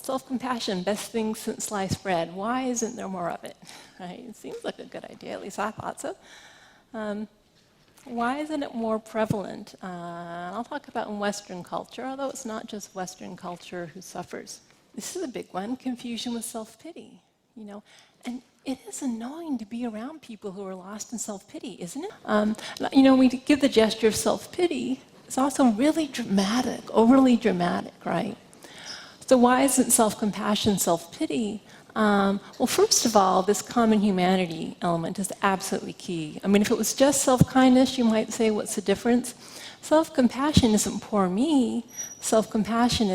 self-compassion, best thing since sliced bread. Why isn't there more of it? Right? It seems like a good idea, at least I thought so. Why isn't it more prevalent? I'll talk about in Western culture, although it's not just Western culture who suffers. This is a big one, confusion with self-pity, And it is annoying to be around people who are lost in self-pity, isn't it? We give the gesture of self-pity. It's also really dramatic, overly dramatic, right? So why isn't self-compassion self-pity? Well, first of all, this common humanity element is absolutely key. If it was just self-kindness, you might say, what's the difference? Self-compassion isn't poor me. Self-compassion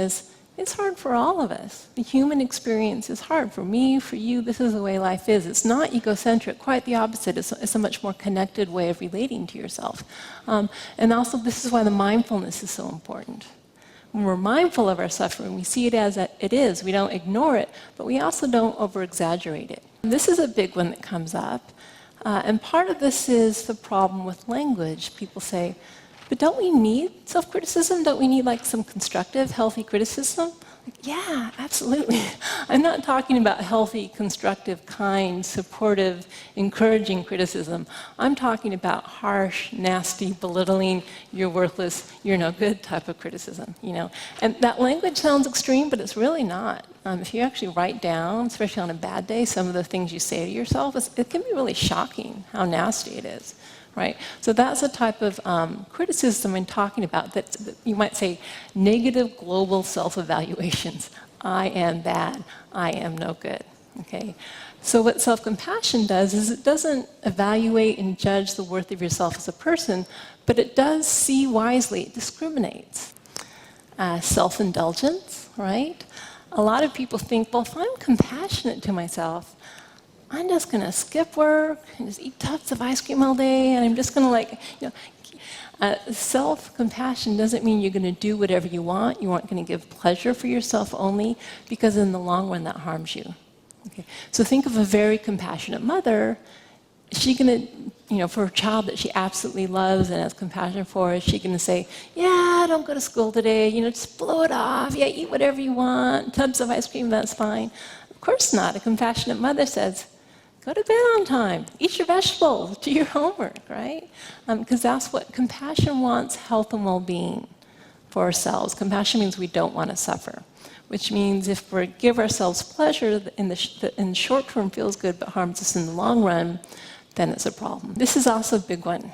it's hard for all of us. The human experience is hard for me, for you. This is the way life is. It's not egocentric, quite the opposite. It's a much more connected way of relating to yourself. And also, this is why the mindfulness is so important. When we're mindful of our suffering, we see it as it is. We don't ignore it, but we also don't over-exaggerate it. This is a big one that comes up. And part of this is the problem with language. People say, but don't we need self-criticism? Don't we need some constructive, healthy criticism? Yeah, absolutely. I'm not talking about healthy, constructive, kind, supportive, encouraging criticism. I'm talking about harsh, nasty, belittling, you're worthless, you're no good type of criticism, And that language sounds extreme, but it's really not. If you actually write down, especially on a bad day, some of the things you say to yourself, it can be really shocking how nasty it is. Right? So that's a type of criticism I'm talking about that you might say negative global self-evaluations. I am bad. I am no good. Okay? So what self-compassion does is it doesn't evaluate and judge the worth of yourself as a person, but it does see wisely. It discriminates. Self-indulgence, right? A lot of people think, well, if I'm compassionate to myself, I'm just going to skip work and just eat tubs of ice cream all day, and I'm just going to self-compassion doesn't mean you're going to do whatever you want. You aren't going to give pleasure for yourself only, because in the long run that harms you. Okay? So think of a very compassionate mother. Is she going to, for a child that she absolutely loves and has compassion for, is she going to say, yeah, don't go to school today, just blow it off, yeah, eat whatever you want, tubs of ice cream, that's fine. Of course not. A compassionate mother says, go to bed on time, eat your vegetables, do your homework, right? Because that's what compassion wants, health and well-being for ourselves. Compassion means we don't want to suffer, which means if we give ourselves pleasure in the short term feels good but harms us in the long run, then it's a problem. This is also a big one.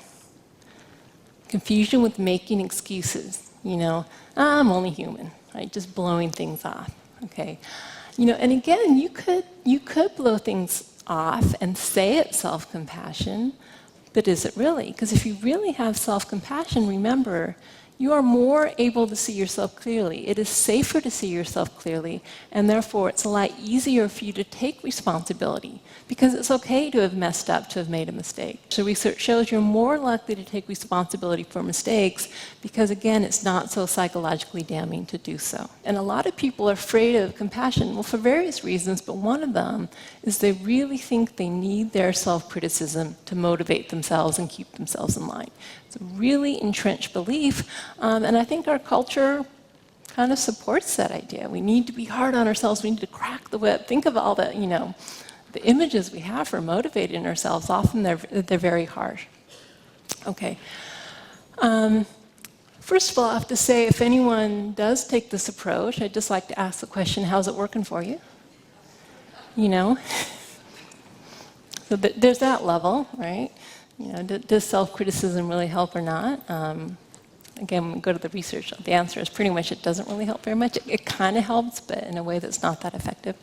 Confusion with making excuses. I'm only human, right? Just blowing things off, okay? And again, you could blow things off and say it's self-compassion, but is it really? Because if you really have self-compassion, remember, you are more able to see yourself clearly. It is safer to see yourself clearly, and therefore it's a lot easier for you to take responsibility, because it's okay to have messed up, to have made a mistake. So research shows you're more likely to take responsibility for mistakes because, again, it's not so psychologically damning to do so. And a lot of people are afraid of compassion, well, for various reasons, but one of them is they really think they need their self-criticism to motivate themselves and keep themselves in line. It's a really entrenched belief, and I think our culture kind of supports that idea. We need to be hard on ourselves, we need to crack the whip. Think of all the, the images we have for motivating ourselves. Often they're very harsh. Okay. First of all, I have to say, if anyone does take this approach, I'd just like to ask the question, how's it working for you? So there's that level, right? Does self-criticism really help or not? Again, when we go to the research, the answer is pretty much it doesn't really help very much. It kind of helps, but in a way that's not that effective.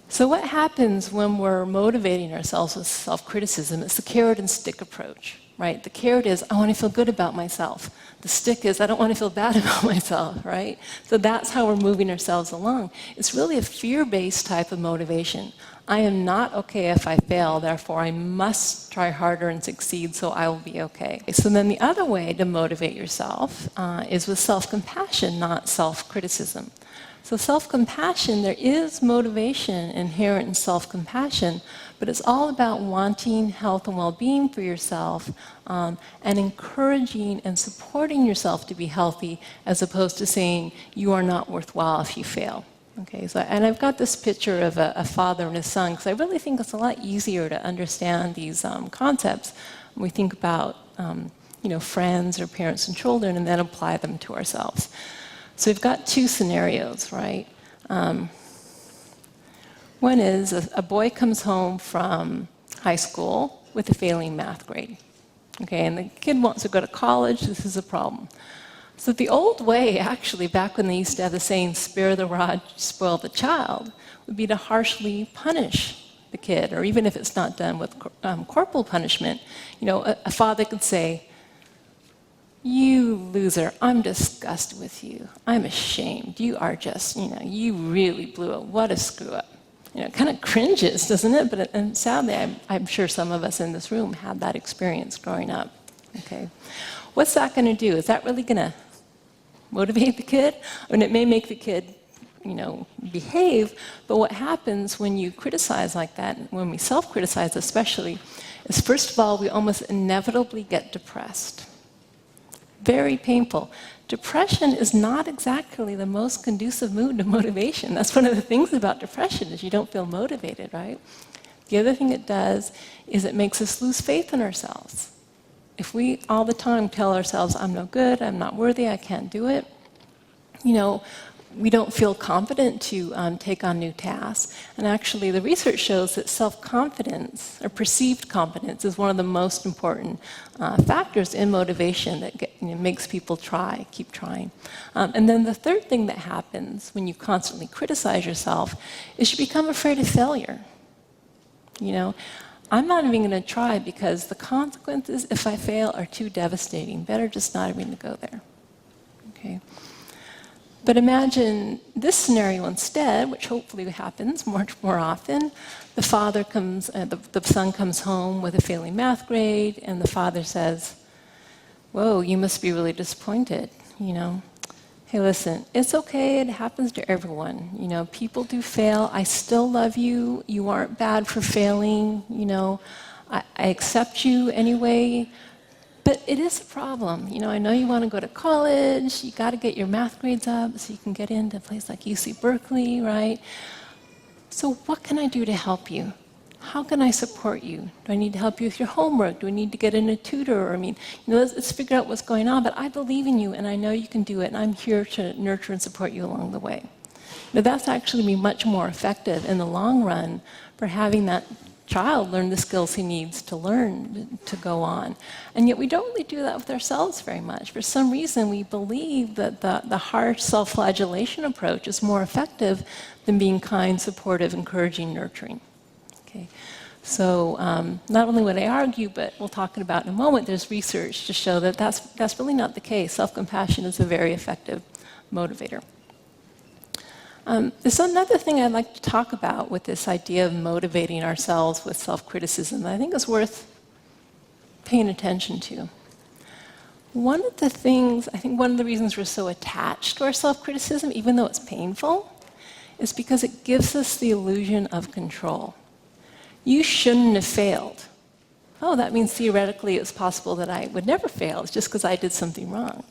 So what happens when we're motivating ourselves with self-criticism? It's the carrot and stick approach, right? The carrot is, I want to feel good about myself. The stick is, I don't want to feel bad about myself, right? So that's how we're moving ourselves along. It's really a fear-based type of motivation. I am not okay if I fail, therefore I must try harder and succeed so I will be okay. So then the other way to motivate yourself is with self-compassion, not self-criticism. So self-compassion, there is motivation inherent in self-compassion, but it's all about wanting health and well-being for yourself and encouraging and supporting yourself to be healthy, as opposed to saying you are not worthwhile if you fail. Okay, so, and I've got this picture of a father and a son, because I really think it's a lot easier to understand these concepts when we think about friends or parents and children, and then apply them to ourselves. So we've got two scenarios, right? One is a boy comes home from high school with a failing math grade. Okay, and the kid wants to go to college. This is a problem. So the old way, actually, back when they used to have the saying, spare the rod, spoil the child, would be to harshly punish the kid, or even if it's not done with corporal punishment, a father could say, you loser, I'm disgusted with you. I'm ashamed. You are just, you really blew it. What a screw up. It kind of cringes, doesn't it? And sadly, I'm sure some of us in this room had that experience growing up. Okay, what's that going to do? Is that really going to motivate the kid? I mean, it may make the kid, behave, but what happens when you criticize like that, when we self-criticize especially, is first of all, we almost inevitably get depressed. Very painful. Depression is not exactly the most conducive mood to motivation. That's one of the things about depression, is you don't feel motivated, right? The other thing it does is it makes us lose faith in ourselves. If we all the time tell ourselves, I'm no good, I'm not worthy, I can't do it, we don't feel confident to take on new tasks. And actually, the research shows that self-confidence, or perceived confidence, is one of the most important factors in motivation that makes people keep trying. And then the third thing that happens when you constantly criticize yourself is you become afraid of failure. I'm not even going to try because the consequences, if I fail, are too devastating. Better just not even to go there. Okay. But imagine this scenario instead, which hopefully happens much more often. The son comes home with a failing math grade, and the father says, whoa, you must be really disappointed, Hey, listen, it's okay, it happens to everyone. People do fail. I still love you. You aren't bad for failing. I accept you anyway. But it is a problem. I know you want to go to college. You got to get your math grades up so you can get into a place like UC Berkeley, right? So what can I do to help you? How can I support you? Do I need to help you with your homework? Do I need to get in a tutor? Let's figure out what's going on. But I believe in you, and I know you can do it, and I'm here to nurture and support you along the way. That's actually be much more effective in the long run for having that child learn the skills he needs to learn to go on. And yet we don't really do that with ourselves very much. For some reason, we believe that the harsh self-flagellation approach is more effective than being kind, supportive, encouraging, nurturing. Okay. So not only would I argue, but we'll talk about in a moment, there's research to show that that's really not the case. Self-compassion is a very effective motivator. There's another thing I'd like to talk about with this idea of motivating ourselves with self-criticism that I think is worth paying attention to. One of the reasons we're so attached to our self-criticism, even though it's painful, is because it gives us the illusion of control. You shouldn't have failed. Oh, that means theoretically it's possible that I would never fail. It's just because I did something wrong.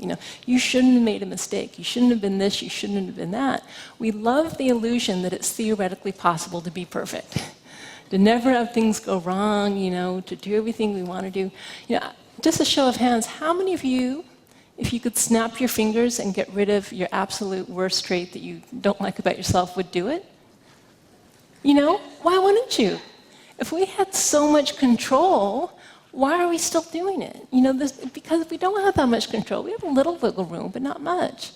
You shouldn't have made a mistake. You shouldn't have been this. You shouldn't have been that. We love the illusion that it's theoretically possible to be perfect, to never have things go wrong. To do everything we want to do. Just a show of hands, how many of you, if you could snap your fingers and get rid of your absolute worst trait that you don't like about yourself, would do it? Why wouldn't you? If we had so much control, why are we still doing it? Because we don't have that much control. We have a little wiggle room, but not much.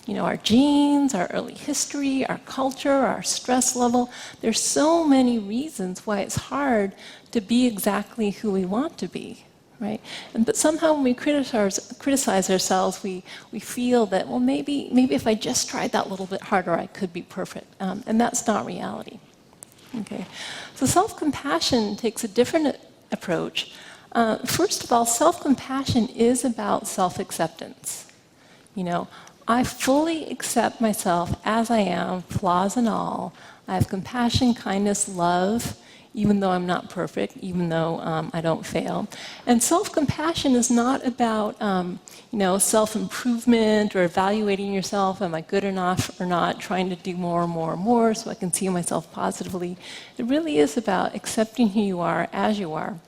Our genes, our early history, our culture, our stress level. There's so many reasons why it's hard to be exactly who we want to be, right? But somehow when we criticize ourselves, we feel that, well, maybe if I just tried that little bit harder, I could be perfect. And that's not reality. Okay, so self-compassion takes a different approach. First of all, self-compassion is about self-acceptance. I fully accept myself as I am, flaws and all. I have compassion, kindness, love, even though I'm not perfect, even though I don't fail. And self-compassion is not about self-improvement or evaluating yourself. Am I good enough or not? Trying to do more and more and more so I can see myself positively. It really is about accepting who you are as you are.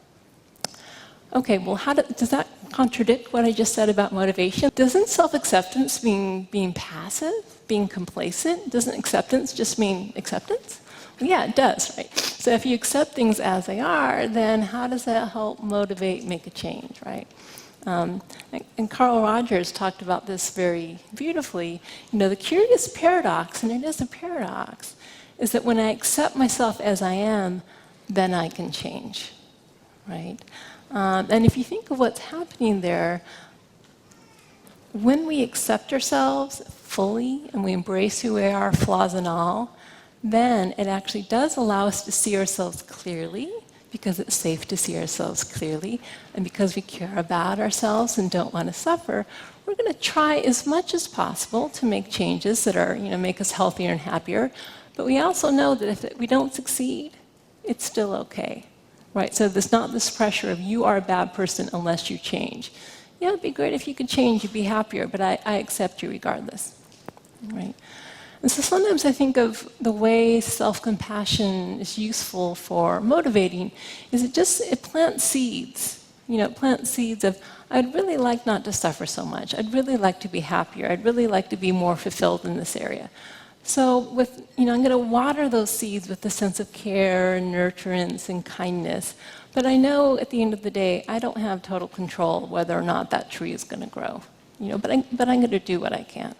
Okay, well, does that contradict what I just said about motivation? Doesn't self-acceptance mean being passive, being complacent? Doesn't acceptance just mean acceptance? Well, yeah, it does, right? So if you accept things as they are, then how does that help motivate, make a change, right? And Carl Rogers talked about this very beautifully. The curious paradox, and it is a paradox, is that when I accept myself as I am, then I can change, right? And if you think of what's happening there, when we accept ourselves fully and we embrace who we are, flaws and all, then it actually does allow us to see ourselves clearly, because it's safe to see ourselves clearly, and because we care about ourselves and don't want to suffer, we're going to try as much as possible to make changes that are, make us healthier and happier. But we also know that if we don't succeed, it's still okay. Right, so there's not this pressure of you are a bad person unless you change. Yeah, it'd be great if you could change, you'd be happier, but I accept you regardless. Right? And so sometimes I think of the way self-compassion is useful for motivating is it plants seeds. It plants seeds of, I'd really like not to suffer so much. I'd really like to be happier. I'd really like to be more fulfilled in this area. So I'm going to water those seeds with a sense of care and nurturance and kindness. But I know at the end of the day, I don't have total control whether or not that tree is going to grow. But I'm going to do what I can.